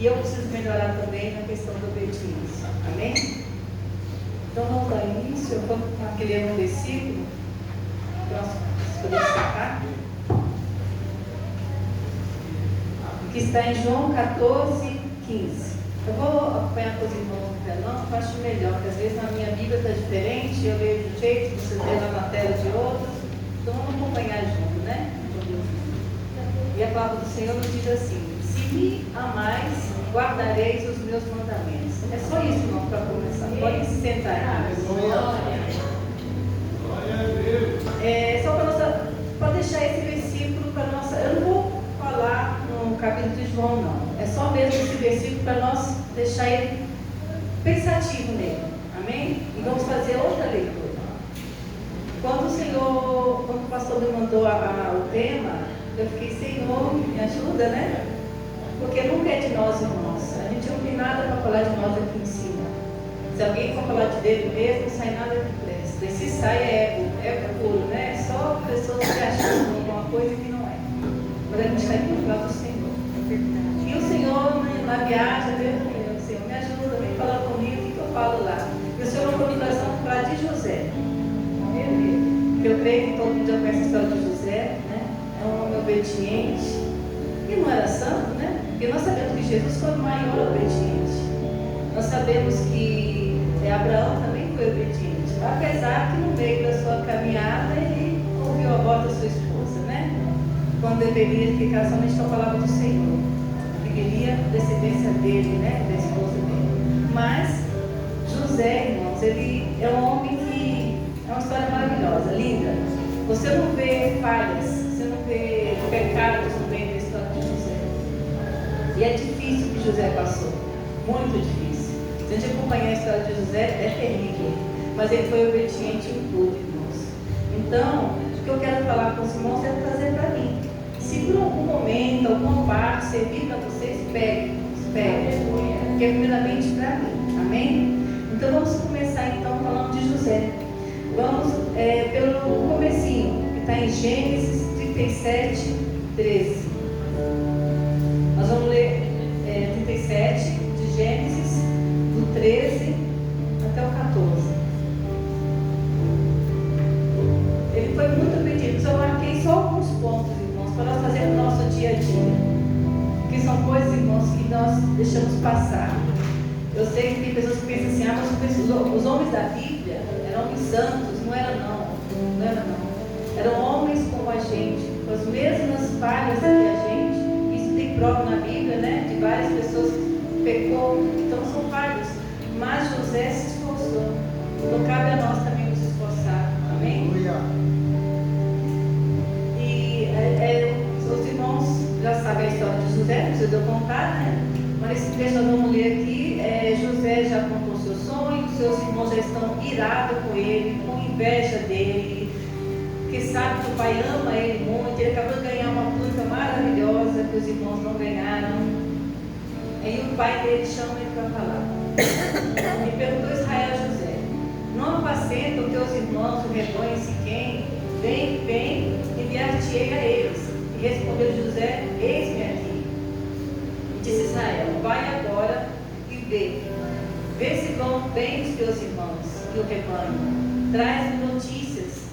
E eu preciso melhorar também na questão da obediência. Amém? Então vamos dar início. Eu vou aqui ler um versículo que nós podemos citar, que está em João 14, 15. Eu vou acompanhar com os irmãos no telão, porque eu acho melhor, porque às vezes na minha Bíblia está diferente, eu leio de um jeito, você lê lá na tela de outro. Então vamos acompanhar junto, né? E a palavra do Senhor nos diz assim: se me amais, guardareis os meus mandamentos. É só isso, irmão, para começar. Pode se sentar aí. Só para deixar esse versículo para nossa. Eu não vou falar no capítulo de João, não. É só mesmo esse versículo para nós deixar ele pensativo nele. Amém? E vamos fazer outra leitura. Quando o pastor me mandou o tema, eu fiquei, Senhor, me ajuda, né? Porque nunca é de nós, irmãos. A gente não tem nada para falar de nós aqui em cima. Se alguém for falar de dele mesmo, não sai nada que presta. E se sai, é puro, né? Só pessoas se achando alguma coisa que não é. Mas a gente está aqui para falar do Senhor. E o Senhor, na viagem, Deus, Senhor, me ajuda, vem falar comigo, o que eu falo lá? E o Senhor não foi me trazer para falar de José. Eu creio que todo mundo já conhece a história de José, né? É um homem obediente. E não era santo, né? Porque nós sabemos que Jesus foi o maior obediente. Nós sabemos que Abraão também foi obediente. Apesar que no meio da sua caminhada ele ouviu a voz da sua esposa, né? Quando deveria ficar somente com a palavra do Senhor. Que queria a descendência dele, né? Da esposa dele. Mas José, irmãos, ele é um homem que é uma história maravilhosa, linda. Você não vê falhas, você não vê pecados no meio da história de José. E é difícil o que José passou, muito difícil. Se a gente acompanhar a história de José, é terrível. Mas ele foi obediente em tudo, irmãos. Então, o que eu quero falar com os irmãos é trazer para mim. Se por algum momento, alguma parte servir para vocês, pegue. Porque é primeiramente para mim. Amém? Então vamos começar então falando de José. Vamos pelo comecinho, que está em Gênesis 37, 13. Nós vamos ler 37 de Gênesis, do 13 até o 14. Ele foi muito obediente. Eu marquei só alguns pontos, irmãos, para nós fazermos no nosso dia a dia. Que são coisas, irmãos, que nós deixamos passar. Eu sei que tem pessoas que pensam assim, mas os homens da Bíblia eram homens santos. Não era não. Eram homens como a gente, com as mesmas falhas que a gente. Isso tem prova na Bíblia, né? De várias pessoas que pecou, então são falhos. Mas José se esforçou. Então cabe a nós também nos esforçar. Amém? E os irmãos já sabem a história de José, não precisa eu contar, né? Mas esse texto nós vamos ler aqui. José já contou seu sonho, seus irmãos já estão irados com ele, com inveja dele, porque sabe que o pai ama ele muito. Ele acabou de ganhar uma túnica maravilhosa que os irmãos não ganharam. Aí o pai dele chama ele para falar. E perguntou a Israel a José: não apacentam teus irmãos o rebanho em Siquém? Vem, enviar-te-ei a eles. E respondeu José: eis-me aqui. Disse Israel: vai agora e vê se vão bem os teus irmãos e o rebanho. Traz-me notícias.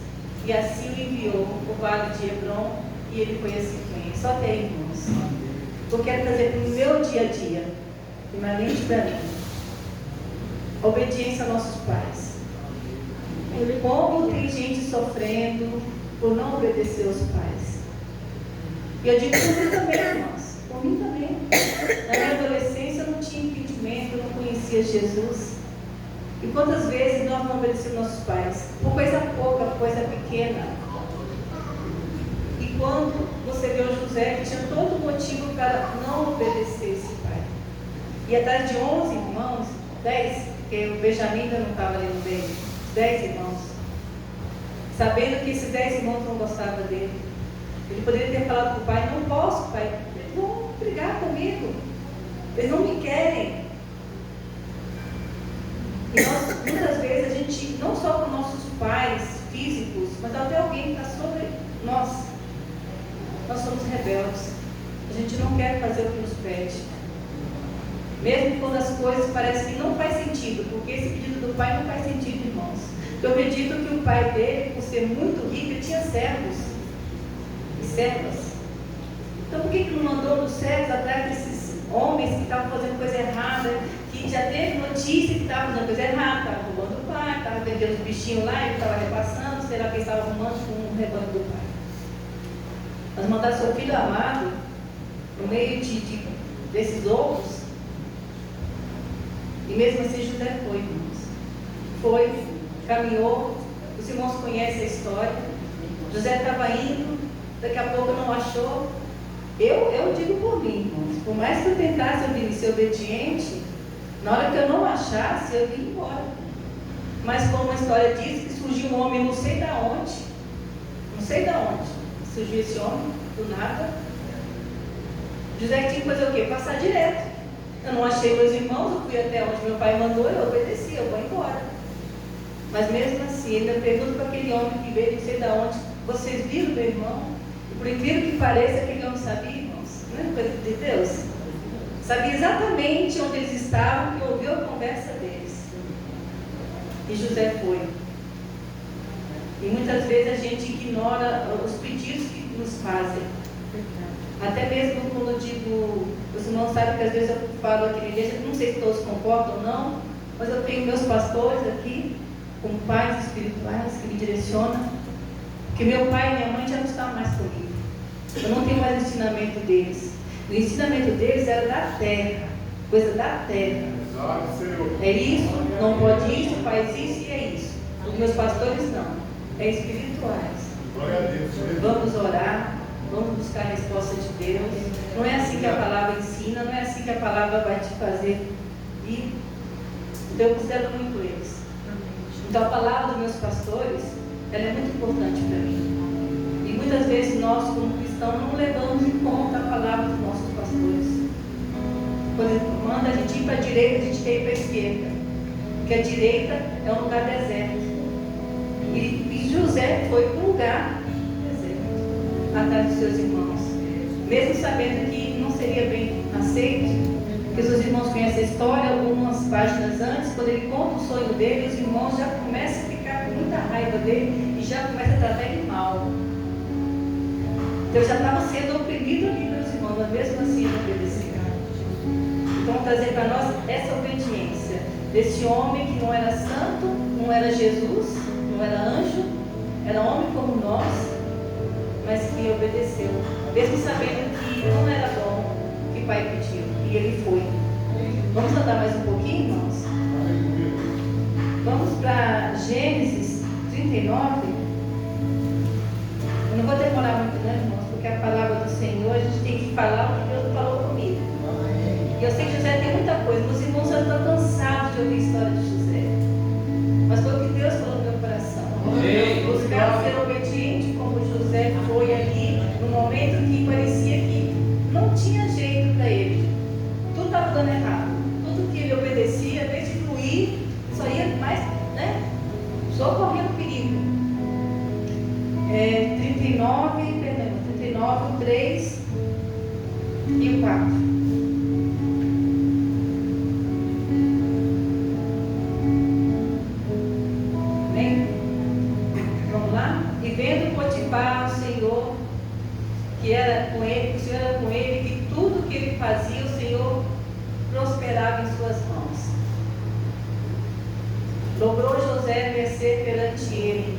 E assim o enviou o vale de Hebron, e ele foi a Siquém. Só tem, irmãos. Eu quero trazer para o meu dia a dia, primeiramente para mim, a obediência aos nossos pais. Como tem gente sofrendo por não obedecer aos pais. E eu digo por mim também, irmãos. Por mim também. Na minha adolescência eu não tinha entendimento, eu não conhecia Jesus. E quantas vezes nós não obedecemos nossos pais? Por coisa pouca, coisa pequena. E quando você vê o José, que tinha todo motivo para não obedecer esse pai. E atrás de 11 irmãos, 10, porque o Benjamim ainda não estava ali no meio, 10 irmãos. Sabendo que esses 10 irmãos não gostavam dele. Ele poderia ter falado para o pai: não posso, pai. Eles vão brigar comigo. Eles não me querem. E nós, muitas vezes, a gente, não só com nossos pais físicos, mas até alguém que está sobre nós. Nós somos rebeldes. A gente não quer fazer o que nos pede. Mesmo quando as coisas parecem que não faz sentido, porque esse pedido do pai não faz sentido, irmãos. Eu acredito que o pai dele, por ser muito rico, ele tinha servos e servas. Então por que não mandou os servos atrás desses homens que estavam fazendo coisa errada, que já teve notícia que estavam fazendo coisa errada, estavam roubando o pai, estavam vendendo os bichinhos lá, ele estava repassando, será que ele estava arrumando com o rebanho do pai? Mas mandar seu filho amado no meio desses outros. E mesmo assim José foi, irmãos. Foi, caminhou, os irmãos conhecem a história. José estava indo, daqui a pouco não achou. Eu digo por mim, irmãos, por mais que eu tentasse ser obediente, na hora que eu não achasse, eu ia embora. Mas como a história diz que surgiu um homem não sei da onde, surgiu esse homem, do nada. José tinha que fazer o quê? Passar direto. Eu não achei meus irmãos, eu fui até onde meu pai mandou, eu obedeci, eu vou embora. Mas mesmo assim, ainda pergunto para aquele homem que veio, não sei de onde, vocês viram meu irmão? E por incrível que pareça, aquele homem sabia, irmãos, não é coisa de Deus? Sabia exatamente onde eles estavam e ouviu a conversa deles. E José foi. E muitas vezes a gente ignora os pedidos que nos fazem. Até mesmo quando eu digo, os irmãos sabem que às vezes eu falo aqui na igreja, não sei se todos concordam ou não, mas eu tenho meus pastores aqui, como pais espirituais, que me direcionam, porque meu pai e minha mãe já não estão mais comigo. Eu não tenho mais o ensinamento deles. O ensinamento deles era da terra, coisa da terra. É isso, não pode isso, faz isso e é isso. Os meus pastores não, é espirituais. Vamos orar. Vamos buscar a resposta de Deus. Não é assim que a palavra ensina, não é assim que a palavra vai te fazer ir. Então eu considero muito eles. Então a palavra dos meus pastores, ela é muito importante para mim. E muitas vezes nós, como cristãos, não levamos em conta a palavra dos nossos pastores. Quando ele manda a gente ir para a direita, a gente quer ir para a esquerda. Porque a direita é um lugar deserto. E José foi para um lugar atrás dos seus irmãos, mesmo sabendo que não seria bem aceito, porque seus irmãos conhecem a história, algumas páginas antes, quando ele conta o sonho dele, os irmãos já começam a ficar com muita raiva dele e já começam a tratar ele mal. Então já estava sendo oprimido ali pelos irmãos, mas mesmo assim ele obedeceu. Então trazer para nós essa obediência desse homem que não era santo, não era Jesus, não era anjo, era homem como nós, mas que obedeceu, mesmo sabendo que não era bom o que o pai pediu, e ele foi. Vamos andar mais um pouquinho, irmãos? Vamos para Gênesis 39. Eu não vou demorar muito, né, irmãos? Porque a palavra do Senhor, a gente tem que falar o que Deus falou comigo. E eu sei que José tem muita coisa, meus irmãos já estão cansados de ouvir a história de José. Mas foi o que Deus falou no meu coração. Buscar ser obediente como José foi ali, no momento que parecia que não tinha jeito para ele. Tudo estava dando errado. Tudo que ele obedecia, ao invés de fluir, só ia mais, né? Só correndo perigo. 39, 3 e 4. Vendo Potifar, o Senhor, que era com ele, que o Senhor era com ele, que tudo que ele fazia, o Senhor prosperava em suas mãos. Logrou José vencer perante ele,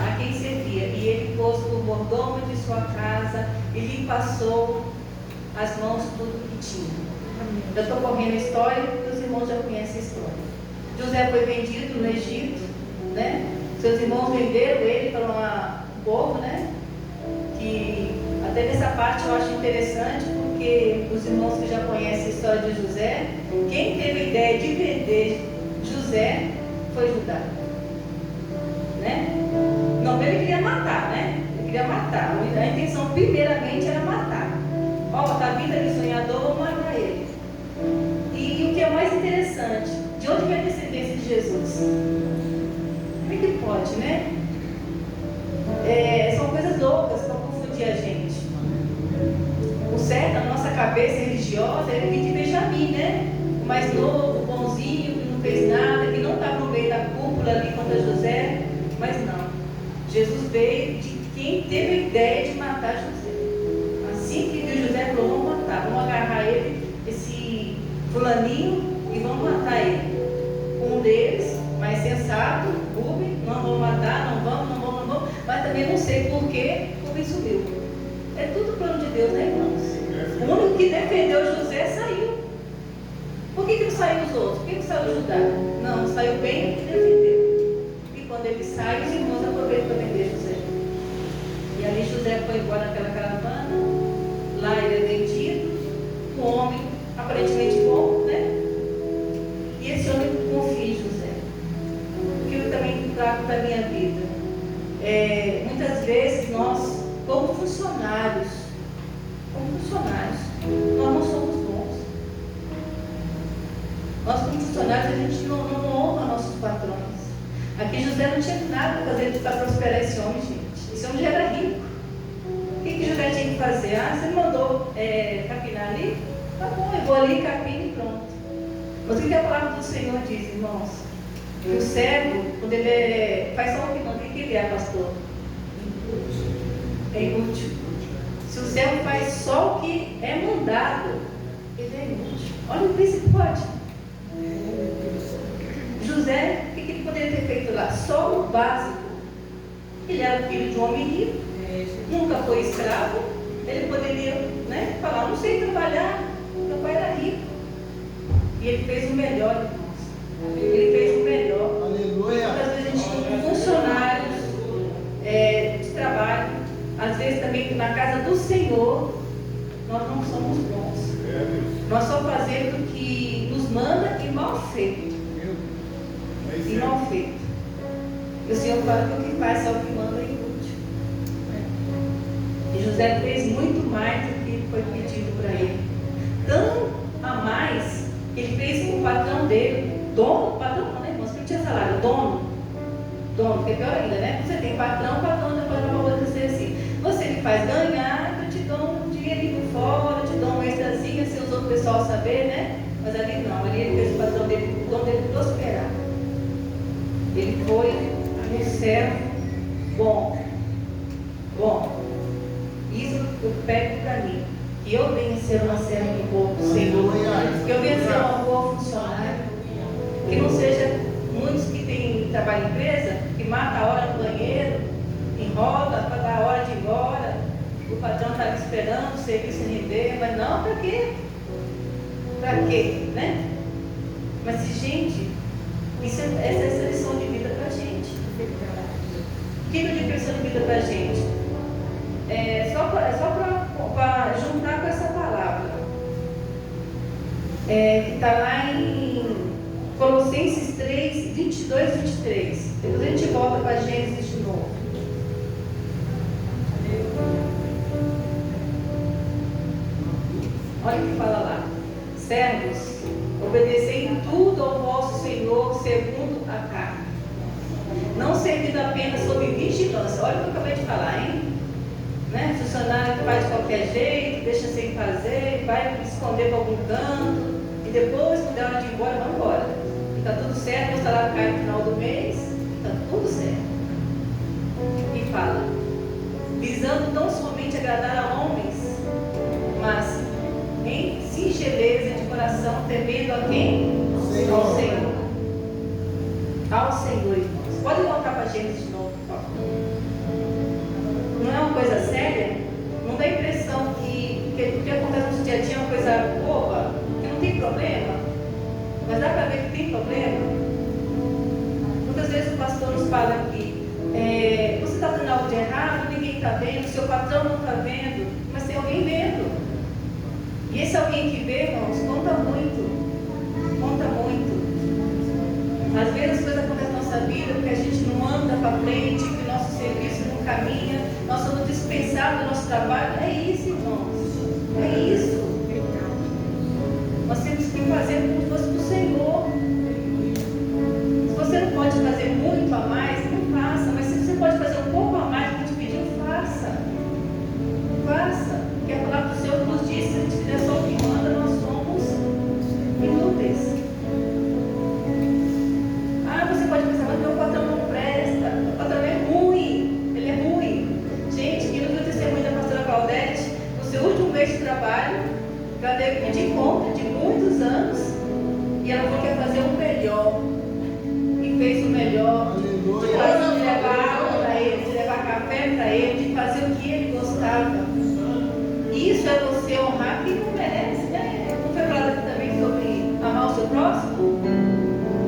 a quem servia, e ele pôs por mordomo de sua casa, e lhe passou as mãos tudo que tinha. Eu estou correndo a história, os irmãos já conhecem a história. José foi vendido no Egito, né? Seus irmãos venderam ele para um povo, né? Que até nessa parte eu acho interessante, porque os irmãos que já conhecem a história de José, quem teve a ideia de vender José foi Judá, né? Não, ele queria matar, né? Ele queria matar. A intenção primeiramente era matar. Ó, tá vindo ali sonhador, vou matar ele. E o que é mais interessante, de onde vem a descendência de Jesus? Como é que pode, né? São coisas loucas para confundir a gente. O certo, a nossa cabeça religiosa, era de Benjamim, né? O mais novo, o bonzinho, que não fez nada, que não estava no meio da cúpula ali contra José. Mas não. Jesus veio de quem teve a ideia de matar José. Assim que viu José, falou: vamos matar, vamos agarrar ele, esse fulaninho, e vamos matar ele. Um deles, mais sensato, Rubem: não vamos matar, não vamos, mas também não sei por que Rubem sumiu. É tudo plano de Deus, né, irmãos? O único que defendeu José saiu. Por que não saiu os outros? Por que saiu Judá? Não, saiu bem e defendeu. E quando ele sai, os irmãos aproveitam para vender José. E ali José foi embora naquela caravana. Lá ele é vendido. Um homem aparentemente bom, né? E esse homem confia em José. O que eu também trago da minha vida. Muitas vezes nós, como funcionários, nós não somos bons. Nós, como funcionários, a gente não honra nossos patrões. Aqui José não tinha nada para fazer para prosperar esse homem, gente. Esse homem já era rico. O que José tinha que fazer? Você me mandou capinar ali? Tá bom, eu vou ali, capino e pronto. Mas o que a palavra do Senhor diz, irmãos? Que o servo, quando ele faz só o que manda, o que ele é, pastor? É inútil. Se o servo faz só o que é mandado, ele é inútil. Olha o principal. José, o que ele poderia ter feito lá? Só o básico. Ele era filho de um homem rico, nunca foi escravo. Ele poderia, né, falar: não sei trabalhar, meu pai era rico. E ele fez o melhor, irmãos. Ele fez o melhor. Aleluia. Muitas vezes a gente tem funcionários de trabalho, às vezes também na casa do Senhor, nós não somos bons. Nós só fazemos o que nos manda e mal feito. E mal feito. E o Senhor fala que o que faz só o que manda é inútil. E José fez muito mais do que foi pedido para ele. Tão a mais que ele fez com o patrão dele, dono, patrão não, né, irmãos? Porque não tinha salário, dono, porque é pior ainda, né? Você tem patrão depois não vai acontecer assim. Você me faz ganhar, eu te dou um dinheirinho por fora, te dou um extrazinho, se os outros pessoal saber, né? Mas ali não, ali ele fez o patrão dele, o dono dele prosperar. Ele foi um servo bom. Isso eu pego para mim. Que eu venha ser uma serva do povo do Senhor. Que eu venha ser uma boa funcionária. Que não seja muitos que têm trabalho em empresa, que mata a hora no banheiro, enrola para dar a hora de ir embora. O patrão está me esperando, o serviço render, mas não, para quê? Para quê? Né? Mas, gente, essa é lição de vida para a gente. Que tipo de lição de vida para a gente? Só para juntar com essa palavra, que está lá em Colossenses 3, 22 e 23. Depois a gente volta para Gênesis de novo. Olha o que fala lá: servos, obedecei em tudo ao vosso Senhor segundo a carne, não servindo apenas sob vigilância. Olha o que eu acabei de falar, hein? Né? Funcionário que faz de qualquer jeito, deixa sem fazer, vai esconder para algum canto, e depois, quando é hora de ir embora, vai embora. Está tudo certo, o salário cai no final do mês, está tudo certo. E fala: visando não somente agradar a homens, mas em singeleza de coração, temendo a quem? Ao Senhor. Ao Senhor, irmãos. Pode voltar para a gente de novo, por favor. Não é uma coisa séria? Não dá a impressão que o que acontece no nosso dia a dia é uma coisa boba, que não tem problema? Mas dá para ver que tem problema? Muitas vezes o pastor nos fala aqui: você está fazendo algo de errado, ninguém está vendo, seu patrão não está vendo, mas tem alguém vendo. E esse alguém que vê, irmãos, conta muito. Conta muito. Às vezes as coisas acontecem na nossa vida porque a gente não anda para frente, que o nosso serviço não caminha, nós somos dispensados do nosso trabalho. É isso, irmãos. É isso. Nós temos que fazer como se fosse para o Senhor. Se você não pode fazer muito a mais, não faça. Mas se você pode fazer um pouco a mais que te pediu, faça. Faça. Porque a palavra do Senhor nos diz: se a gente fizer só trabalho, que ela teve que pedir conta de muitos anos, e ela falou que ia fazer o melhor, e fez o melhor, de levar água para ele, de levar café para ele, de fazer o que ele gostava. Isso é você honrar quem não merece, né? Não foi falado aqui também sobre amar o seu próximo?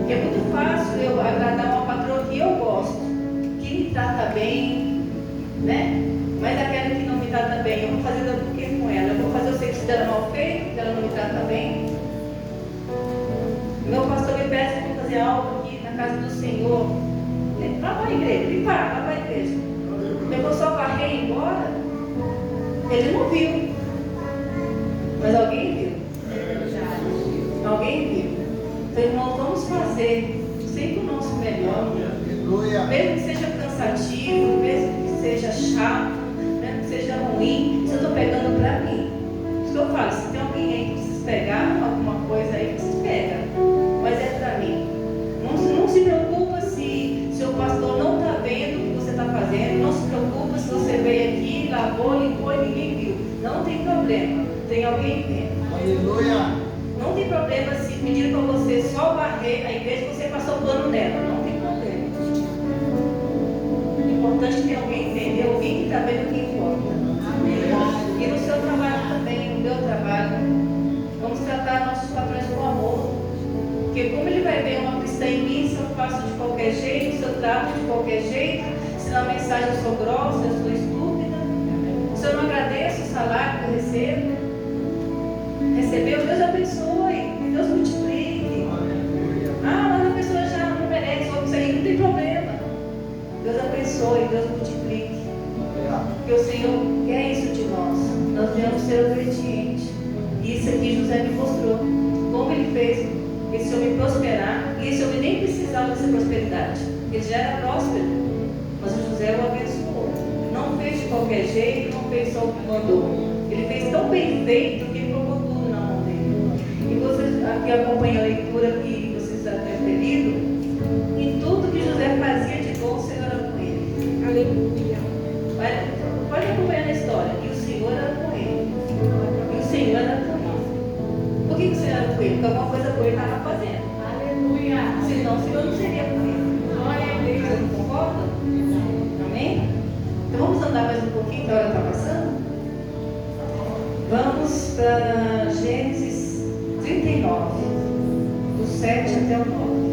Que é muito fácil eu agradar uma patroa que eu gosto, que me trata bem, né? Mas aquela que não me trata bem, eu vou fazer o que com ela? Eu vou fazer o serviço dela mal feito, que ela não me trata bem. Meu pastor me pede para fazer algo aqui na casa do Senhor. Lá para a igreja, lá para a igreja. Eu vou só varrer e ir embora. Ele não viu. Mas alguém viu. Alguém viu. Então, irmãos, vamos fazer sempre o nosso melhor. Mesmo que seja cansativo, mesmo que seja chato, mesmo que seja ruim, isso eu estou pegando para mim. Isso que eu falo, se tem alguém aí que precisa pegar alguma coisa aí, você pega. Mas é para mim. Não se preocupa se seu pastor não está vendo o que você está fazendo. Não se preocupa se você veio aqui, lavou, limpou e ninguém viu. Não tem problema. Tem alguém vendo. Aleluia. Não tem problema se pedir para você só varrer a igreja que você passou pano nela. Não tem problema. O importante é que alguém entender, alguém que está vendo o que importa. E no seu trabalho também, no meu trabalho, vamos tratar nossos patrões com amor. Porque como ele vai ver uma cristã em mim, se eu faço de qualquer jeito, se eu trato de qualquer jeito, se na mensagem eu sou grossa, eu sou estúpida, se eu não agradeço o salário que eu recebo, recebeu, Deus abençoe, Deus multiplique. Ah, mas a pessoa já não merece, ou isso aí não tem problema. Deus abençoe, Deus multiplique. Porque o Senhor quer isso de nós. Nós devemos ser obedientes. E isso aqui José me mostrou. Como ele fez esse homem prosperar, e esse homem nem precisava dessa prosperidade. Ele já era próspero, mas o José o abençoou. Não fez de qualquer jeito, não fez só o que mandou. Ele fez tão bem feito que ele colocou tudo na mão dele. E vocês aqui acompanham a leitura que vocês já devem ter lido. Em tudo que José fazia de bom, o Senhor era com ele. Aleluia. Pode acompanhar na história. E o Senhor era com ele. E o Senhor era com ele. Por que o Senhor era com ele? Porque alguma coisa boa ele estava fazendo. Aleluia. Senão o Senhor não seria com ele. Glória a Deus. Você não concorda? Amém? Então vamos andar mais um pouquinho, que a hora está passando? Vamos para Gênesis 39, do 7 até o 9.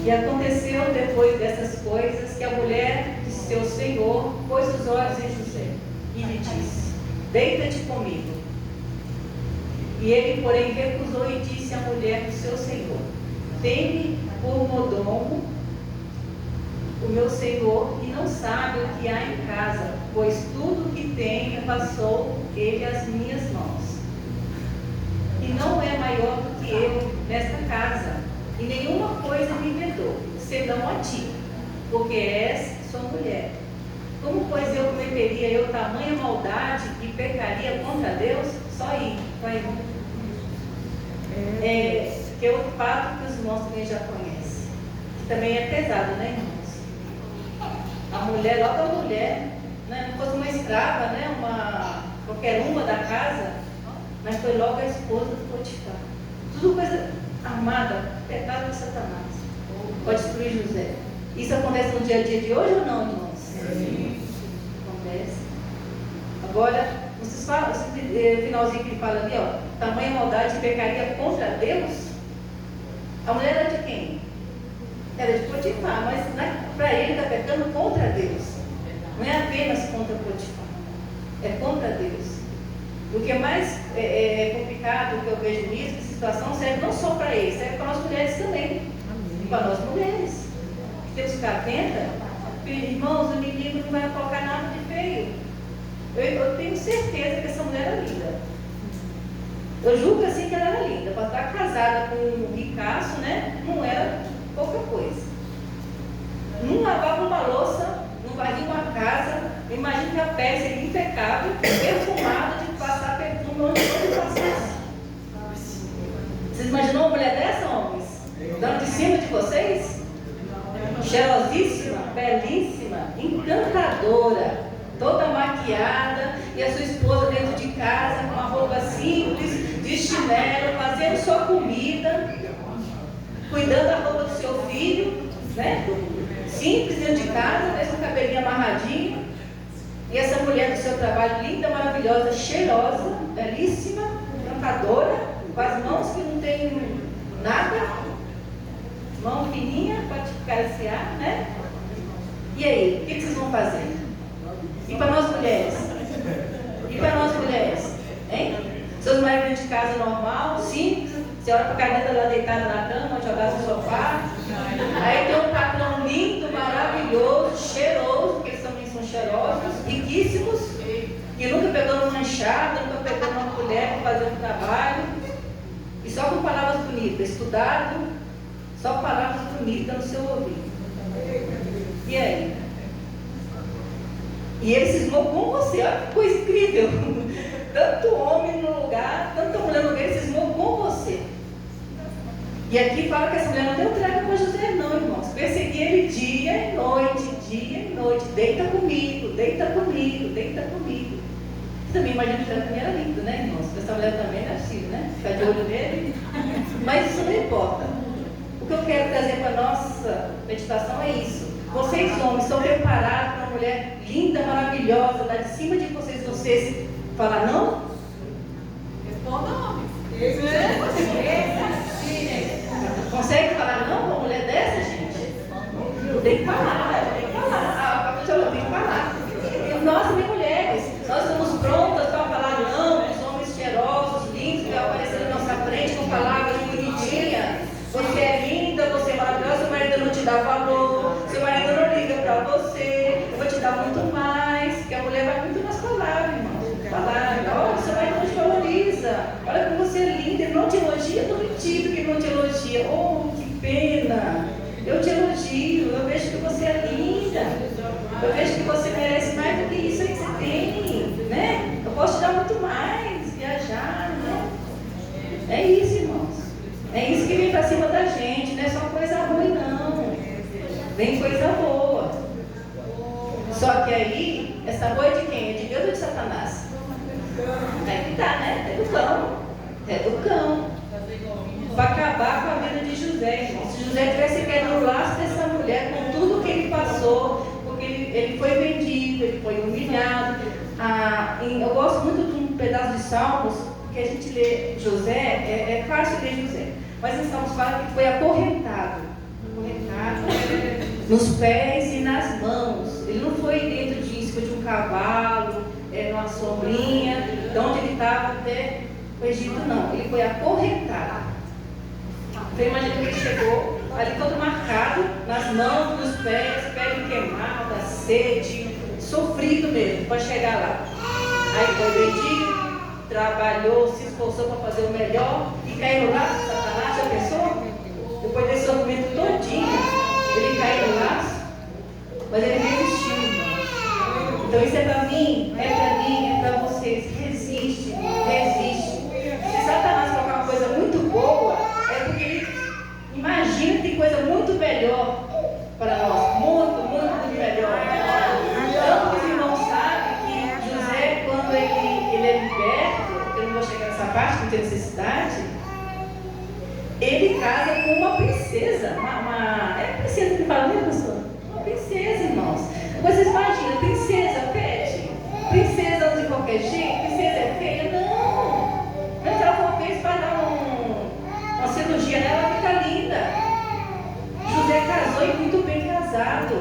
E aconteceu depois dessas coisas que a mulher de seu senhor pôs os olhos em José e lhe disse: deita-te comigo. E ele, porém, recusou e disse à mulher do seu senhor: tem-me por mordomo o meu senhor e não sabe o que há em casa, pois tudo o que tem passou ele às minhas mãos. E não é maior do que eu nesta casa, e nenhuma coisa me vedou, senão a ti, porque és sua mulher. Como, pois, eu cometeria eu tamanha maldade e pecaria contra Deus? Só aí, vai. Que é outro fato que os irmãos também já conhecem, que também é pesado, né, irmãos? A mulher, logo a mulher, né, não fosse uma escrava, né, qualquer uma da casa, mas foi logo a esposa do Potifar. Tudo coisa armada, pecado de Satanás. Pode destruir José. Isso acontece no dia a dia de hoje ou não, irmãos? Sim. Acontece. Agora, vocês falam, esse finalzinho que ele fala ali, ó, tamanha maldade pecaria contra Deus? A mulher era de quem? Era de Potifar, mas para ele está pecando contra Deus. Não é apenas contra Potifar, é contra Deus. O que é mais complicado que eu vejo nisso, que a situação serve não só para ele, serve para nós mulheres também. E para nós mulheres. Temos que ficar atenta. Irmãos, o inimigo não vai colocar nada de feio. Eu tenho certeza que essa mulher era linda. Eu julgo assim que ela era linda. Para estar casada com um ricaço, né? Não era pouca coisa. Não lavava uma louça, não varria uma casa. Imagina que a pele seria impecável, perfumada, de passar perfume onde passasse. Vocês imaginam uma mulher dessa, homens? Dando de cima de vocês? Cheirosíssima, belíssima. encantadora, toda maquiada, e a sua esposa dentro de casa, com uma roupa simples, de chinelo, fazendo sua comida, cuidando da roupa do seu filho, né? Simples dentro de casa, né? Com o cabelinho amarradinho. E essa mulher do seu trabalho, linda, maravilhosa, cheirosa, belíssima, encantadora, com as mãos que não tem nada, mão fininha para te acariciar, né? E aí, o que vocês vão fazer? E para nós mulheres? E para nós mulheres? Hein? Seus maridos dentro de casa normal, simples, você olha para a caneta lá deitada na cama, jogar no sofá. Aí tem um patrão lindo, maravilhoso, cheiroso, porque eles também são cheirosos, riquíssimos, que nunca pegou numa enxada, nunca pegou numa colher para fazer um trabalho. E só com palavras bonitas, estudado, só com palavras bonitas no seu ouvido. E aí? E ele cismou com você, olha que coisa incrível. Tanto homem no lugar, tanta mulher no lugar, ele cismou com você. E aqui fala que essa mulher não deu trégua para José, não, irmãos. Perseguia ele dia e noite. Deita comigo, deita comigo, deita comigo. Você também imagina que ela também era lindo, né, irmãos? Essa mulher também era assim, né? Ficar de olho nele. Mas isso não importa. O que eu quero trazer para a nossa meditação é isso. Vocês, homens, estão preparados para uma mulher linda, maravilhosa, lá de cima de vocês falar não? Responda, homem. Consegue falar não para uma mulher dessa, gente? Tem que falar, tem que falar. A pessoa tem que falar. E nós também, mulheres, nós estamos prontas para falar não, os homens cheirosos, lindos, que apareceram na nossa frente com palavras bonitinhas. Você é linda, você é maravilhosa, seu marido não te dá valor, seu marido não liga para você, eu vou te dar muito mais, porque a mulher vai muito nas palavras, irmão. Palavras, olha, seu marido não te valoriza, olha como você é linda, ele não te elogia, estou mentindo que ele não te elogia. Oh, que pena, eu te elogio, eu vejo que você é linda, eu vejo que você merece mais do que isso aí que você tem, né? Eu posso te dar muito mais, viajar, né? É isso, irmãos. É isso que vem para cima da gente, não é só coisa ruim, não. Vem coisa boa. Só que aí, essa boa é de quem? É de Deus ou de Satanás? Aí que tá, né? É do cão. É do cão. Para acabar com a vida de José, irmão. Se José tivesse caído no laço dessa mulher, com tudo que ele passou, porque ele foi vendido, ele foi humilhado. Eu gosto muito de um pedaço de Salmos, porque a gente lê José, é fácil ler José. Mas em Salmos fala que foi acorrentado nos pés e nas mãos. Ele não foi dentro de um cavalo, numa sombrinha, de onde ele estava até o Egito, não. Ele foi acorrentado. Então imagina que ele chegou ali todo marcado, nas mãos, nos pés, pele queimada, sede, sofrido mesmo, para chegar lá. Aí foi vendido, trabalhou, se esforçou para fazer o melhor e caiu no laço de Satanás. Já pensou? Depois desse sofrimento todinho, ele caiu no laço, mas ele resistiu. Então isso é para mim, é para vocês. Resiste. Se Satanás colocar uma coisa muito boa, é porque ele imagina que tem coisa muito melhor para nós, muito melhor. Tanto que os irmãos sabem que José, quando ele é liberto, eu não vou chegar nessa parte, não tem necessidade, ele casa com uma princesa, é princesa que fala, né, pastor? Uma princesa, irmãos. Vocês imaginam, princesa pede? Princesa de qualquer jeito? Princesa é feia? Não! Mas ela uma vez para dar uma cirurgia nela, ela fica linda. José casou e muito bem casado.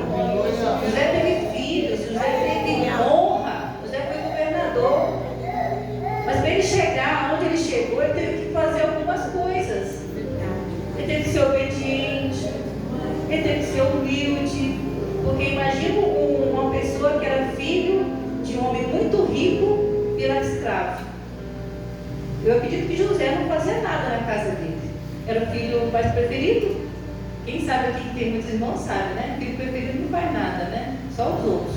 José teve filhos, José teve honra, José foi governador. Mas para ele chegar onde ele chegou, ele teve que fazer algumas coisas. Ele teve que ser obediente, ele teve que ser humilde, porque imagina uma pessoa que era filho de um homem muito rico virar escravo. Eu acredito que José não fazia nada na casa dele. Era o filho mais preferido. Quem sabe aqui que tem muitos irmãos sabe, né? O filho preferido não faz nada, né? Só os outros.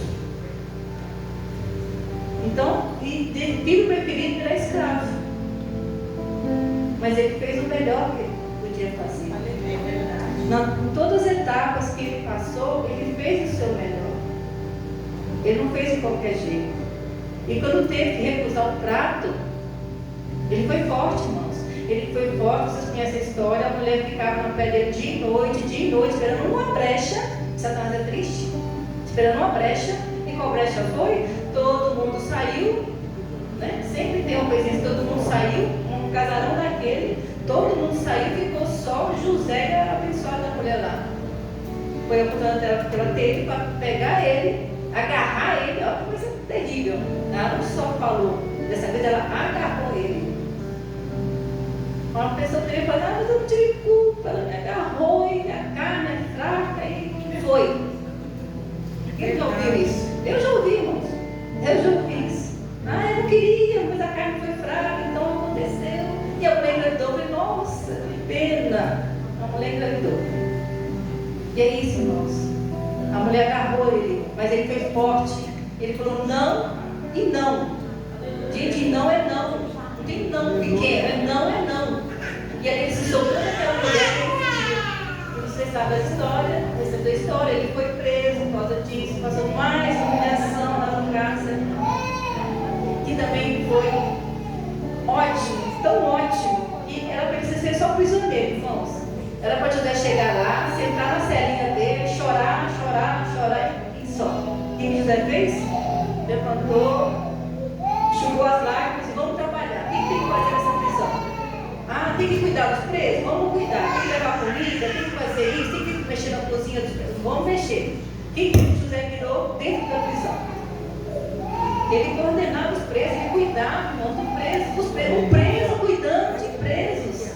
Então, filho preferido era escravo. Mas ele fez o melhor que ele podia fazer. Em todas as etapas que ele passou, ele fez o seu melhor. Ele não fez de qualquer jeito. E quando teve que recusar o prato, ele foi forte, irmãos. Ele foi forte, vocês conhecem a história. A mulher ficava no pé dele dia e noite, esperando uma brecha. Satanás é triste. Esperando uma brecha. E qual brecha foi? Todo mundo saiu, né? Sempre tem uma presença, todo mundo saiu. Um casarão daquele, todo mundo saiu, ficou só José e a abençoada mulher lá. Foi apontando ela teve para pegar ele, agarrar ele. Olha que coisa terrível. Ela não só falou, dessa vez ela agarrou ele. Uma pessoa poderia falar, mas eu não tive culpa. Ela me agarrou e a carne é fraca e foi. Quem já ouviu isso? Eu já ouvi, irmãos. Eu já ouvi isso. Ah, eu não queria, mas a carne foi fraca, então aconteceu. E a mulher engravidou. Eu falei, nossa, que pena. A mulher engravidou. E é isso, irmãos. A mulher agarrou ele, mas ele foi forte. Ele falou não e não. Gente, não é não. Não tem não pequeno, é não. E aí ele se soltou daquela mulher nesse dia. E você sabe a história, recebeu a história. Ele foi preso por causa disso, passou mais humilhação na casa. Que também foi ótimo, tão ótimo, que ela precisa ser só prisioneira, irmãos. Ela pode até chegar lá, sentar na celinha dele, chorar e só. O que José fez? Levantou, enxugou as lágrimas e vamos trabalhar. O que tem que fazer nessa prisão? Ah, tem que cuidar dos presos? Vamos cuidar. Tem que levar comida, tem que fazer isso, tem que mexer na cozinha dos presos. Vamos mexer. Quem que José virou dentro da prisão? Ele coordenava os presos, ele cuidava, irmãos, do preso, o preso cuidando de presos.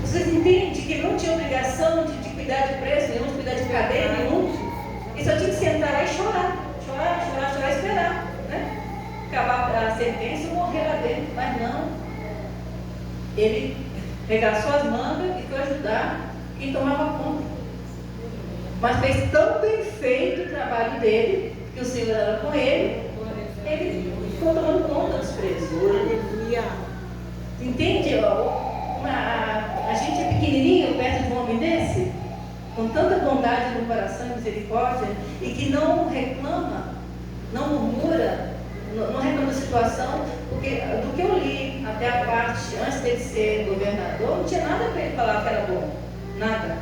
Vocês entendem que ele não tinha obrigação de cuidar de preso nenhum, de cuidar de cadeia nenhum? Ele só tinha que sentar lá e chorar e esperar, né? Acabar a sentença e morrer lá dentro, mas não. Ele regaçou as mangas e foi ajudar quem tomava conta. Mas fez tão bem feito o trabalho dele, que o Senhor era com ele ficou tomando conta dos presos. Entende? A gente é pequenininho perto de um homem desse, com tanta bondade no coração e misericórdia, e que não reclama, não murmura, não reclama da situação, porque do que eu li até a parte antes dele ser governador, não tinha nada para ele falar que era bom, nada.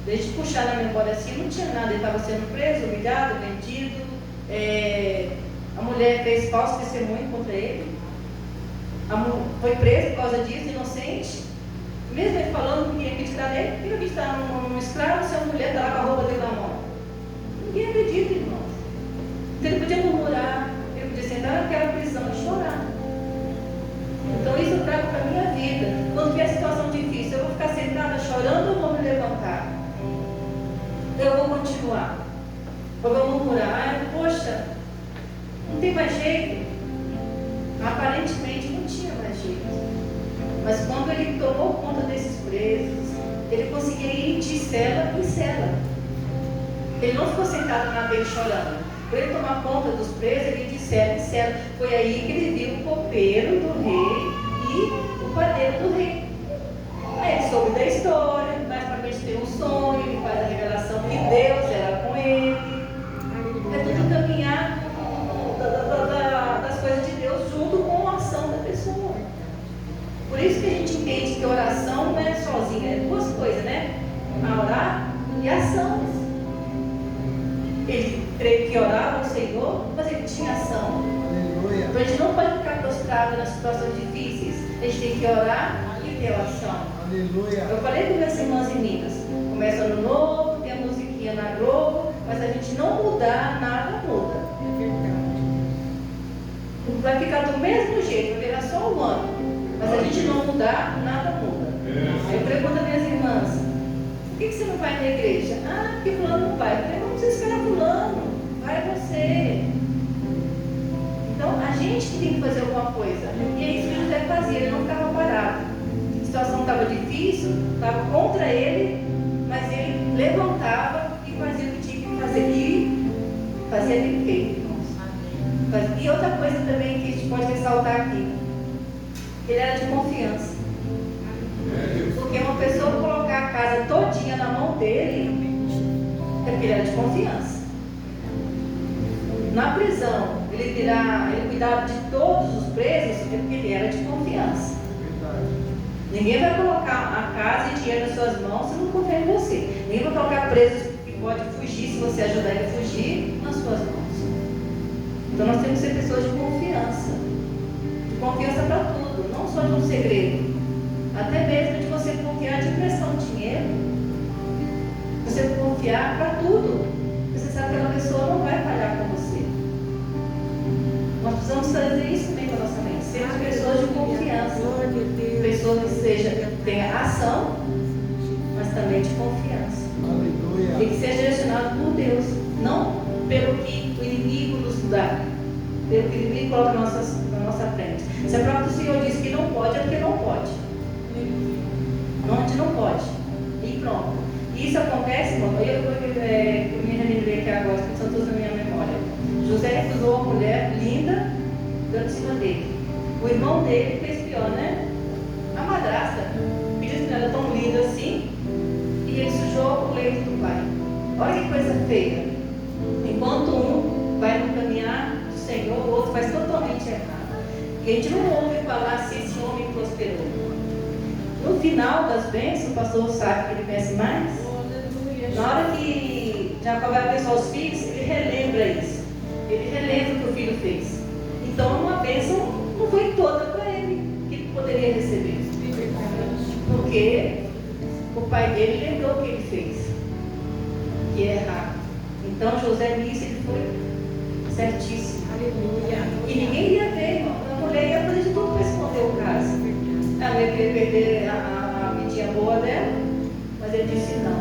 Desde puxar na memória assim, não tinha nada. Ele estava sendo preso, humilhado, vendido. A mulher fez falso testemunho contra ele. Foi preso por causa disso, inocente. Mesmo ele falando que ninguém acreditar nele, quem acreditar num escravo se a mulher está lá com a roupa dele na mão? Ninguém acredita, irmãos. Então ele podia murmurar, ele podia sentar naquela prisão e chorar. Então isso eu trago para a minha vida. Quando vier situação difícil, eu vou ficar sentada chorando ou vou me levantar? Eu vou continuar. Eu vou murmurar, poxa, não tem mais jeito. Aparentemente não tinha mais jeito. Mas quando ele tomou conta desses presos, ele conseguia ir de cela em cela. Ele não ficou sentado na beira chorando. Por ele tomar conta dos presos, ele ia de cela em cela. Foi aí que ele viu o copeiro do rei e o padeiro do rei. Aí ele soube da história, mais pra frente tem um sonho, ele faz a revelação que Deus era com ele. É tudo caminhar das coisas de Deus junto com a ação da pessoa. Por isso que a gente entende que oração não é sozinha, é duas coisas, né? A orar e a ação. Ele creio que orava ao Senhor, mas ele tinha ação. Aleluia. Então a gente não pode ficar prostrado nas situações difíceis. A gente tem que orar e ter ação. Aleluia. Eu falei com minhas irmãs em Minas. Começa ano novo, tem a musiquinha na Globo, mas a gente não mudar, nada muda. É verdade. Vai ficar do mesmo jeito, vai virar só um ano. Mas a gente não mudar, nada muda. Aí eu pergunto às minhas irmãs, por que você não vai na igreja? Ah, porque fulano não vai. Eu falei, não precisa esperar fulano, vai você. Então a gente que tem que fazer alguma coisa. E é isso que José fazia, ele não ficava parado. A situação estava difícil, estava contra ele, mas ele levantava e fazia o que tinha que fazer. E fazia bem feito, irmãos. E outra coisa também que a gente pode ressaltar aqui, ele era de confiança. Porque uma pessoa colocar a casa todinha na mão dele, é porque ele era de confiança. na prisão ele cuidava de todos os presos, é porque ele era de confiança. Ninguém vai colocar a casa e dinheiro nas suas mãos se não confia em você. Ninguém vai colocar presos que pode fugir, se você ajudar ele a fugir, nas suas mãos. Então nós temos que ser pessoas de confiança. De confiança para tudo, não só de um segredo. Até mesmo de você confiar de emprestar um dinheiro. Você confiar para tudo. Você sabe que aquela pessoa não vai falhar com você. Nós precisamos fazer isso também com a nossa mente. Sermos pessoas de confiança. Pessoas que tenha ação, mas também de confiança. Aleluia. E que seja direcionado por Deus. Não pelo que o inimigo nos dá. Pelo que o inimigo coloca na nossa frente. Se a própria do Senhor diz que não pode, é porque não pode. Onde não pode. E pronto. Isso acontece, irmão. Eu me relembrei aqui agora, que são todos na minha memória. José recusou uma mulher linda, dando em cima dele. O irmão dele fez pior, né? A madrasta pediu que ela era tão linda assim, e ele sujou o leito do pai. Olha que coisa feia. Enquanto um vai no caminhar do Senhor, o outro faz totalmente errado. E a gente não ouve falar se esse homem prosperou. No final das bênçãos, o pastor sabe que ele pensa mais. Na hora que Jacó vai abençoar os filhos, ele relembra isso. Ele relembra o que o filho fez. Então, uma bênção não foi toda para ele que ele poderia receber. Porque o pai dele lembrou o que ele fez, que é errado. Então, José nisso ele foi certíssimo. Aleluia. E ninguém ia ver, irmão. A mulher ia fazer de tudo para esconder o caso. A mulher queria perder a vidinha boa dela, mas ele disse não.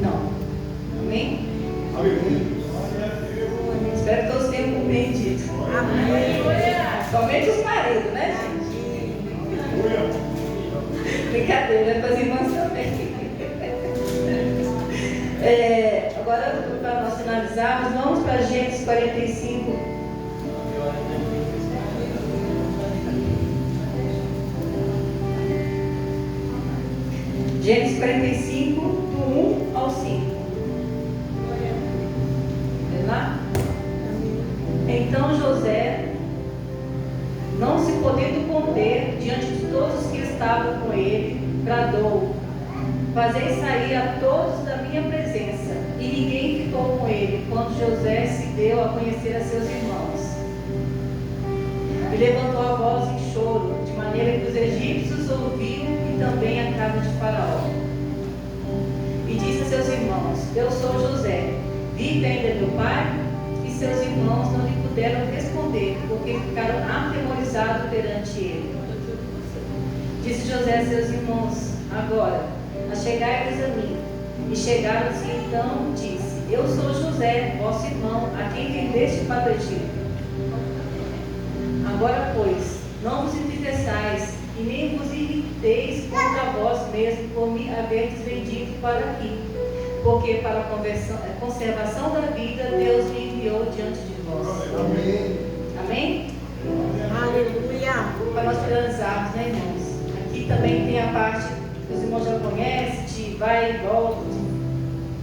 Não. Amém? Aleluia. Espero que todos tenham compreendido. Amém. Somente os maridos, né, gente? Brincadeira, é para as irmãs também. Agora, para nós finalizarmos, vamos para Gênesis 45. Gênesis 45, do 1 ao 5. Vê lá? Então José, não se podendo conter diante de todos os que estavam com ele, bradou: fazei sair a todos da minha presença. E ninguém ficou com ele, quando José se deu a conhecer a seus irmãos. E levantou a voz em choro, de maneira que os egípcios ouviam, e também a casa de Faraó. E disse a seus irmãos: eu sou José, vive ainda meu pai? E seus irmãos não lhe puderam responder, porque ficaram atemorizados perante ele. Disse José a seus irmãos: agora, achegai-vos a mim. E chegaram-se, então disse: eu sou José, vosso irmão, a quem vendeste para o Egito. Agora, pois, não vos entristeçais, e nem vos irriteis contra vós mesmos por me haverdes vendido para aqui, porque para a conservação da vida Deus me enviou diante de vós. Amém. Amém? Aleluia. Para nós finalizarmos, né, irmãos? Aqui também tem a parte que os irmãos já conhecem, de vai e volta,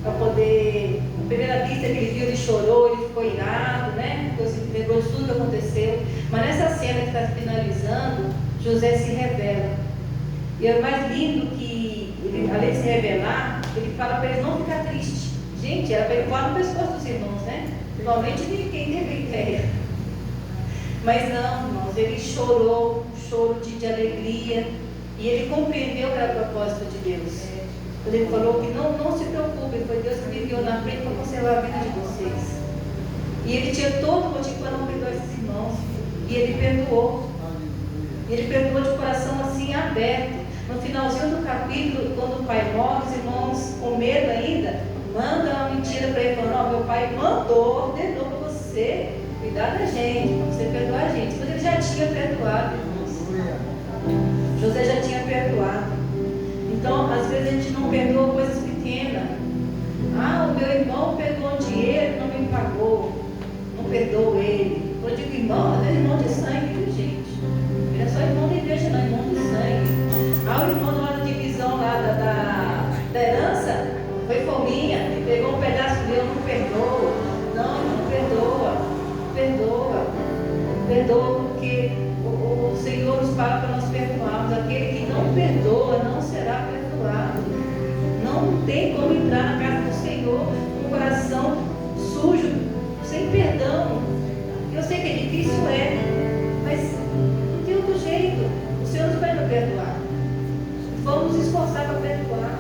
para poder. Na primeira vista que ele viu, ele chorou, ele ficou irado, né? Depois ele lembrou de tudo que aconteceu. Mas nessa cena que está finalizando, José se revela. E é mais lindo que, ele, além de se revelar, ele fala para ele não ficar triste. Gente, era para ele voar no pescoço dos irmãos, né? Normalmente ninguém teve ideia. Mas não, irmãos, ele chorou, um choro de alegria. E ele compreendeu que era o propósito de Deus. Quando ele falou que não se preocupem, foi Deus que me enviou na frente para conservar a vida de vocês. E ele tinha todo o motivo para não perdoar esses irmãos. E ele perdoou. E ele perdoou de coração assim aberto. No finalzinho do capítulo, quando o pai morre, os irmãos, com medo ainda, mandam uma mentira para ele, falando: meu pai mandou, ordenou para você cuidar da gente, para você perdoar a gente. Mas ele já tinha perdoado, irmãos. José já tinha perdoado. Então, às vezes a gente não perdoa coisas pequenas. Ah, o meu irmão pegou um dinheiro, não me pagou. Não perdoo ele. Eu digo irmão, mas é irmão de sangue, viu, gente? Ele é só irmão da igreja, não é irmão de sangue. Ah, o irmão lá da divisão lá da herança foi fominha, ele pegou um pedaço meu, não perdoou. Não, não perdoou. difícil mas não tem outro jeito. O Senhor nos vai nos perdoar. Vamos nos esforçar para perdoar.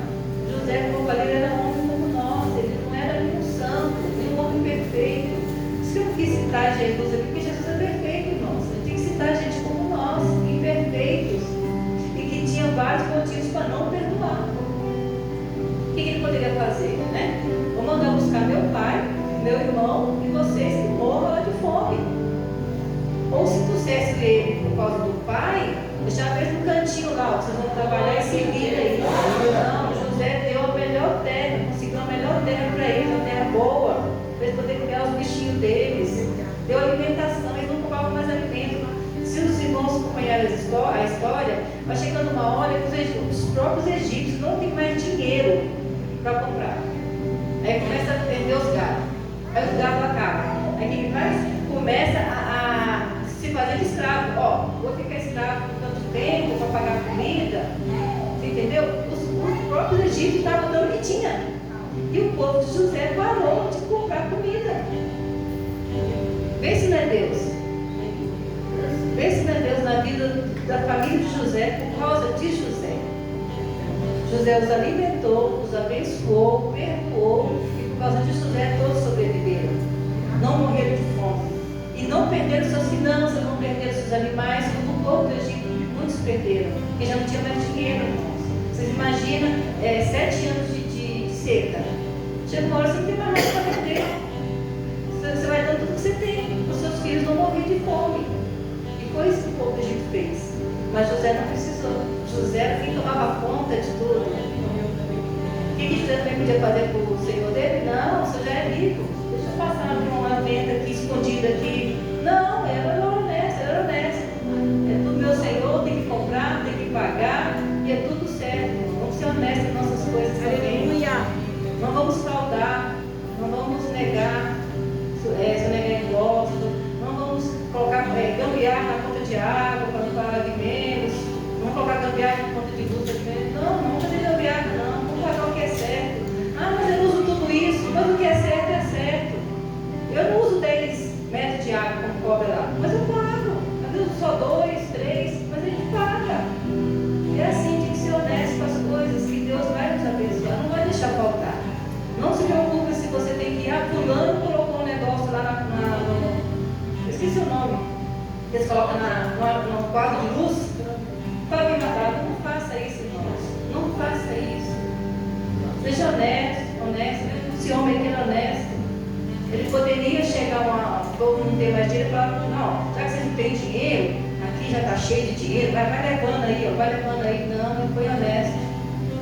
José, como eu falei, ele era um homem como nós, ele não era nenhum santo, nenhum homem perfeito. Por isso que eu quis citar Jesus aqui, porque Jesus é perfeito, irmãos. Eu tenho que citar gente como nós, imperfeitos, e que tinham vários motivos para não perdoar. O que ele poderia fazer, né? Vou mandar buscar meu pai, meu irmão e vocês que morram lá de fome. Ou se trouxesse ele por causa do pai, deixava eles no cantinho lá, vocês vão trabalhar e se vira aí. Não, José deu a melhor terra, conseguiu a melhor terra para eles, uma terra boa, para eles poderem criar os bichinhos deles. Deu alimentação, eles não compravam mais alimento. Se os irmãos acompanharem a história, vai chegando uma hora que os próprios egípcios não têm mais dinheiro para comprar. Aí começa a vender os gados. Aí os gados acabam. Aí o que ele faz? Começa a se fazer de escravo. Ó, vou ficar escravo por tanto tempo para pagar comida. Você entendeu? Os próprios egípcios estavam dando o que tinha. E o povo de José parou de comprar comida. Vê se não é Deus. Vê se não é Deus na vida da família de José por causa de José. José os alimentou, os abençoou, perdoou, e por causa de José todos sobreviveram. Não morreram de fome. E não perderam suas finanças, não perderam seus animais, como o povo do Egito, muitos perderam, porque já não tinha mais dinheiro, irmãos. Vocês imaginam 7 anos de seca. Chega uma hora você não tem mais nada para perder. Você vai dando tudo que você tem, para os seus filhos não morrer de fome. E foi isso que o povo do Egito fez. Mas José não precisou. José era quem tomava conta de tudo. O que José também podia fazer para o Senhor dele? Não, o Senhor já é rico. Deixa eu passar uma venda aqui, escondida aqui. Não, era honesto, era honesto. É tudo meu Senhor, tem que comprar, tem que pagar, e é tudo certo. Vamos ser honestos em nossas coisas também. Não vamos fraudar, não vamos negar, negar imposto, não vamos colocar gambiarra na conta de água para não pagar de menos, não colocar gambiarra na conta de luz de menos. Não, não vamos fazer gambiarra, não. Vamos pagar o que é certo. Ah, mas eu não uso tudo isso, mas o que é certo é certo. Eu não uso 10 metros de água como cobra lá, mas eu pago. Às vezes só 2, 3, mas a gente paga. E é assim, tem que ser honesto com as coisas que Deus vai nos abençoar, não vai deixar faltar. Não se preocupe se você tem que ir. Fulano colocou um negócio lá eu esqueci o nome. Eles colocam no quadro de luz. Para alguém matar, não faça isso, irmãos. Não faça isso. Seja honesto. Esse homem aqui era honesto. Ele poderia chegar todo mundo ter mais dinheiro e falar, não, já que você não tem dinheiro, aqui já está cheio de dinheiro, vai levando aí, vai levando aí. Não, ele foi honesto.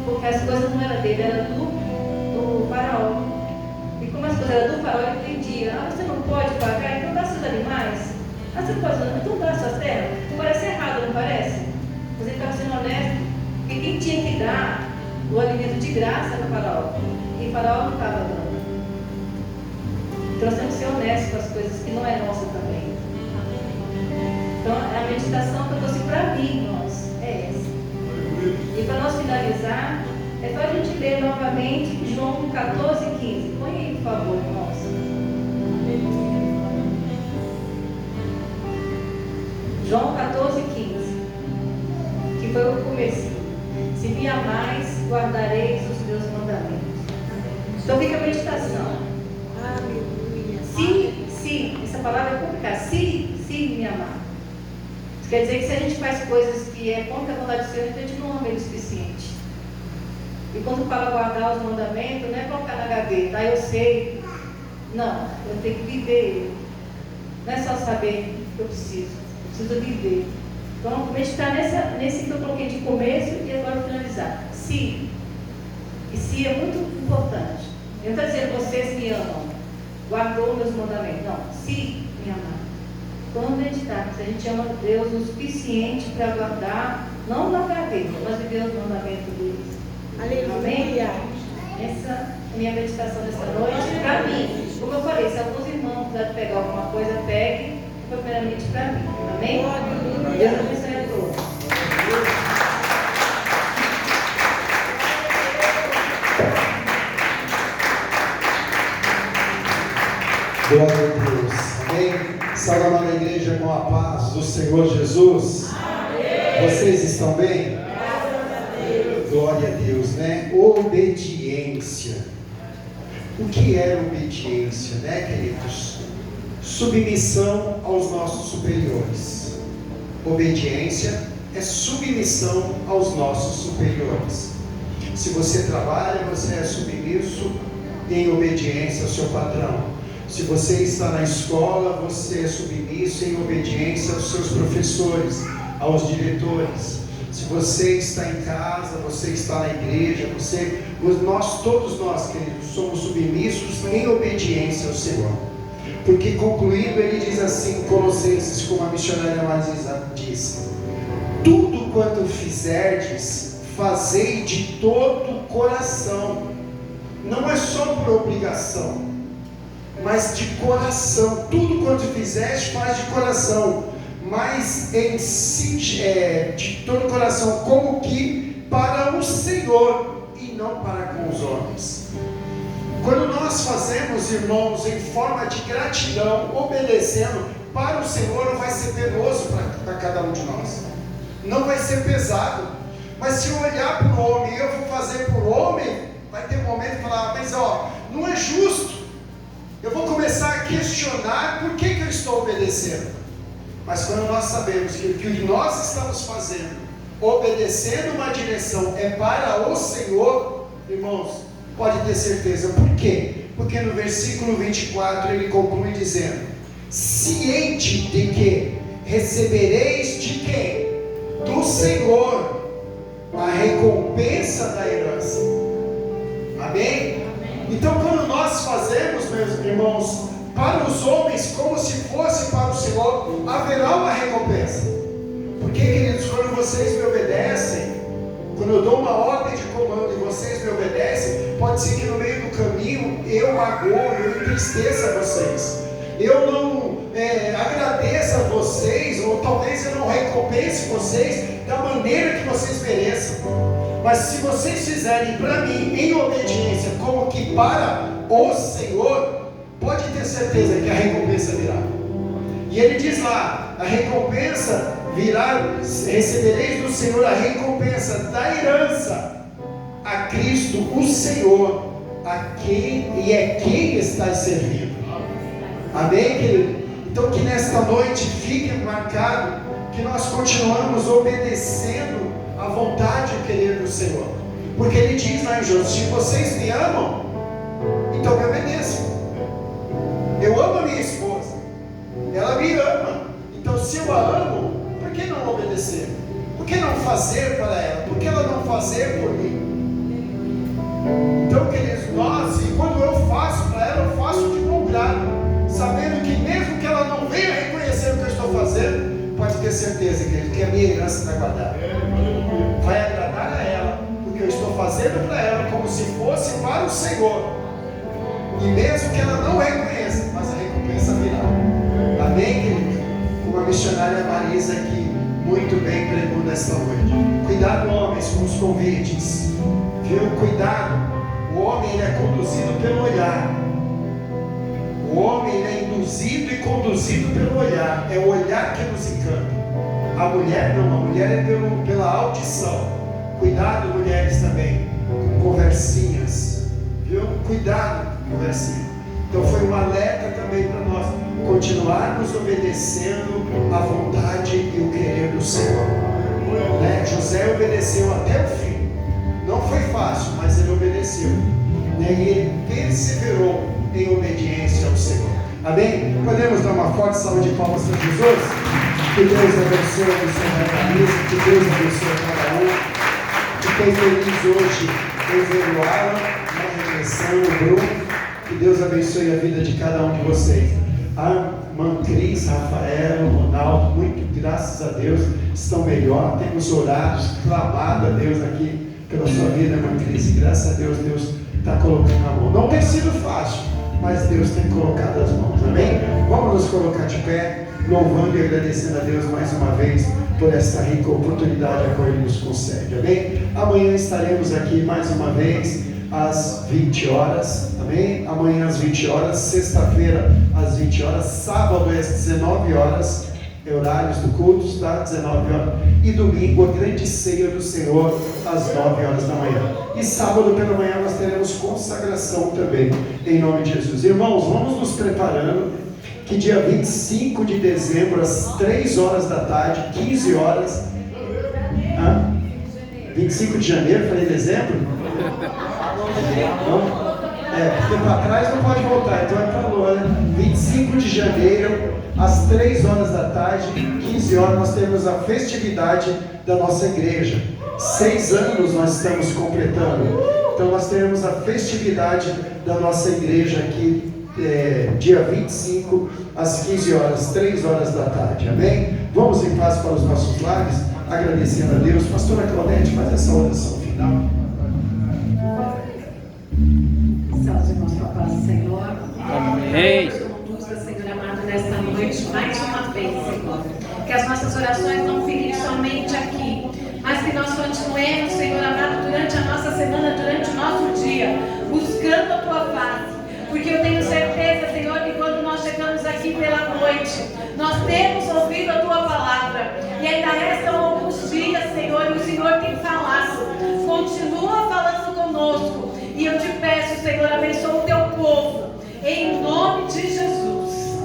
Porque as coisas não eram dele, era do faraó. E como as coisas eram do faraó, ele entendia. Ah, você não pode pagar, então dá seus animais. Ah, você não pode pagar, então dá suas terras. Parece errado, não parece? Mas ele estava sendo honesto. Porque quem tinha que dar o alimento de graça era o faraó. E o faraó não estava dando. Então nós temos que ser honestos com as coisas que não é nossa também. Então a meditação que eu trouxe para mim, irmãos, é essa. E para nós finalizar, é só a gente ler novamente João 14:15. Põe aí, por favor, irmãos. João 14:15, que foi o começo. Se me amais, guardareis os meus mandamentos. Então fica a meditação. Se, essa palavra é complicada. Se me amar. Isso quer dizer que se a gente faz coisas que é contra a vontade do Senhor, então a gente não ama Ele o suficiente. E quando fala guardar os mandamentos, não é colocar na gaveta, eu sei. Não, eu tenho que viver. Não é só saber que eu preciso viver. Então, meditar nesse que eu coloquei de começo e agora finalizar. Se. E se é muito importante. Eu não estou dizendo vocês me amam, guardou meus mandamentos. Não, se me amar. Vamos meditar, se a gente ama Deus o suficiente para guardar, não na gaveta, mas viver os mandamentos deles. Aleluia. Amém? Essa é a minha meditação dessa noite, para mim. Como eu falei, se alguns irmãos quiserem pegar alguma coisa, pegue, primeiramente para mim. Amém? Deus abençoe a todos. Glória a Deus. Amém? Salve, amada igreja, com a paz do Senhor Jesus. Amém. Vocês estão bem? Graças a Deus. Glória a Deus, né? Obediência. O que é obediência, né, queridos? Submissão aos nossos superiores. Obediência é submissão aos nossos superiores. Se você trabalha, você é submisso em obediência ao seu patrão. Se você está na escola, você é submisso em obediência aos seus professores, aos diretores. Se você está em casa, você está na igreja, todos nós, queridos, somos submissos em obediência ao Senhor. Porque concluindo, ele diz assim em Colossenses, como a missionária Marisa disse: tudo quanto fizerdes, fazei de todo o coração. Não é só por obrigação, mas de coração. Tudo quanto fizeste, faz de coração, mas em si, de todo o coração, como que para o Senhor e não para com os homens. Quando nós fazemos, irmãos, em forma de gratidão, obedecendo para o Senhor, não vai ser penoso para cada um de nós, não vai ser pesado. Mas se eu olhar para o homem e eu vou fazer por homem, vai ter um momento de falar: mas não é justo. Eu vou começar a questionar por que eu estou obedecendo. Mas quando nós sabemos que o que nós estamos fazendo, obedecendo uma direção, é para o Senhor, irmãos, pode ter certeza. Por quê? Porque no versículo 24 ele conclui dizendo: ciente de que recebereis de quem? Do Senhor a recompensa da herança. Amém? Então, quando nós fazemos, meus irmãos, para os homens como se fosse para o Senhor, haverá uma recompensa. Porque, queridos, quando vocês me obedecem, quando eu dou uma ordem de comando e vocês me obedecem, pode ser que no meio do caminho eu magoe, eu entristeça vocês, eu não agradeça a vocês, ou talvez eu não recompense vocês da maneira que vocês mereçam. Mas se vocês fizerem para mim em obediência como que para o Senhor, pode ter certeza que a recompensa virá. E ele diz lá: a recompensa virá, recebereis do Senhor a recompensa da herança a Cristo o Senhor, e é quem está servindo. Amém, querido? Então que nesta noite fique marcado que nós continuamos obedecendo a vontade e o querer do Senhor. Porque ele diz lá em João: se vocês me amam, então me obedeçam. Eu amo a minha esposa, ela me ama. Então se eu a amo, por que não obedecer? Por que não fazer para ela? Por que ela não fazer por mim? Então, queridos, quando eu faço para ela, eu faço de bom grado, sabendo que mesmo que ela não venha reconhecer o que eu estou fazendo, pode ter certeza, querido, que a minha herança vai guardar, vai agradar a ela, porque eu estou fazendo para ela como se fosse para o Senhor. E mesmo que ela não reconheça, mas a recompensa virá. Amém, querido? Como a missionária Marisa aqui muito bem pregou nesta noite. Cuidado, homens, com os convites, viu? Cuidado. O homem ele é conduzido pelo olhar. O homem ele é induzido e conduzido pelo olhar. É o olhar que nos encanta. A mulher não, a mulher é pela audição. Cuidado, mulheres, também com conversinhas, viu? Cuidado com conversinha. Então foi um alerta também para nós continuarmos obedecendo a vontade e o querer do Senhor, né? José obedeceu até o fim. Não foi fácil, mas ele obedeceu, né? E ele perseverou em obediência ao Senhor. Amém? Podemos dar uma forte salva de palmas para Jesus? Que Deus abençoe a missionária Marisa, que Deus abençoe cada um. Fiquei feliz hoje em ver o Alan, na regressão, o Bruno. Que Deus abençoe a vida de cada um de vocês. A irmã Cris, Rafael, Ronaldo, muito graças a Deus, estão melhor. Temos orado, clamado a Deus aqui pela sua vida, irmã Cris. E graças a Deus, Deus está colocando a mão. Não tem sido fácil, mas Deus tem colocado as mãos. Amém? Vamos nos colocar de pé, louvando e agradecendo a Deus mais uma vez por esta rica oportunidade a qual Ele nos concede. Amém? Amanhã estaremos aqui mais uma vez, às 20 horas, amém? Amanhã às 20 horas, sexta-feira às 20 horas, sábado às 19 horas, horários do culto, tá? 19 horas. E domingo, a grande ceia do Senhor, às 9 horas da manhã. E sábado pela manhã nós teremos consagração também, em nome de Jesus. Irmãos, vamos nos preparando, que dia 25 de dezembro, às 3 horas da tarde, 15 horas. 25 de janeiro, falei dezembro? Não? Porque para trás não pode voltar, então é para lá, né? 25 de janeiro, às 3 horas da tarde, 15 horas, nós temos a festividade da nossa igreja. 6 anos nós estamos completando. Então nós teremos a festividade da nossa igreja aqui, dia 25, às 15 horas, 3 horas da tarde. Amém? Vamos em paz para os nossos lares, agradecendo a Deus. Pastora Claudete, faz essa oração final. Salve, irmãos, com a paz do Senhor. Amém. Conduz, Senhor amado, nesta noite, mais uma vez, Senhor. Que as nossas orações não fiquem somente aqui, mas que nós continuemos, Senhor amado, durante a nossa semana, durante o nosso dia, buscando a Tua face. Porque eu tenho certeza, Senhor, que quando nós chegamos aqui pela noite, nós temos ouvido a Tua palavra. E ainda restam alguns dias, Senhor, e o Senhor tem falado. Continua falando conosco. E eu te peço, Senhor, abençoa o Teu povo. Em nome de Jesus.